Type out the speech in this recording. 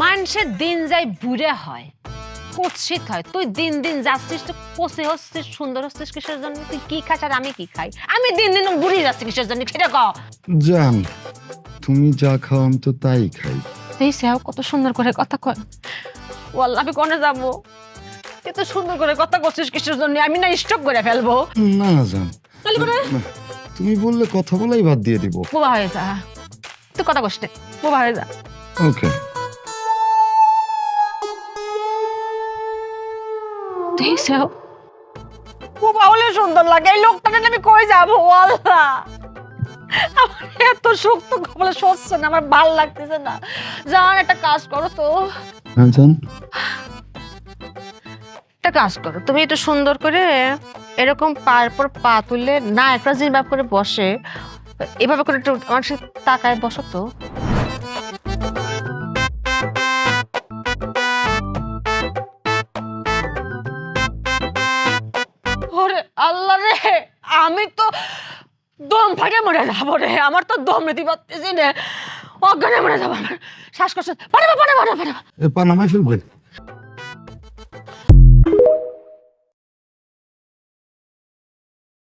মানুষের দিন যাই বুড়ে হয়, কুৎসিত হয়। তুই দিন দিন যাচ্ছিস, তো কষে হচ্ছিস, সুন্দর হচ্ছিস কিসের জন্য? তুই কি খাস আর আমি কি খাই? আমি দিন দিন বুড়ি যাচ্ছি কিসের জন্য সেটা কও। জান, তুমি যা খাও আমি তো তাই খাই। এই সেও কত সুন্দর করে কথা কয়। ওয়াল্লাহ আমি কোনে যাবো? এত সুন্দর করে কথা করছিস কিসের জন্য? আমি না স্টক করে ফেলবো। না জান, তুমি বললে কথা বলাই বাদ দিয়ে দিব। বোবা হয়ে যা, তুই কথা কষ্ট বোবা হয়ে যা। ওকে। দেখছেও বোবা হলে সুন্দর লাগে। এই লোকটাকে আমি কই যাবো? আল্লাহ, আমার এত শক্ত কপালে সচ্ছে না, আমার ভাল লাগতেছে না। জান একটা কাজ করো তো। হ্যাঁ জান। একটা কাজ করো, তুমি একটু সুন্দর করে এরকম পায়ের পর পা তুলে না একটা যেভাবে করে বসে, এভাবে করে একটু আমার সাথে তাকায় বসো তো। ওরে আল্লাহ রে, আমি তো দম ফাটে মরে যাবো রে। আমার তো দম নিতে পারতেছি না, অজ্ঞানে মরে যাবো। আমার শ্বাসকষ্ট। পারে এ পা নামাই ফেলবে।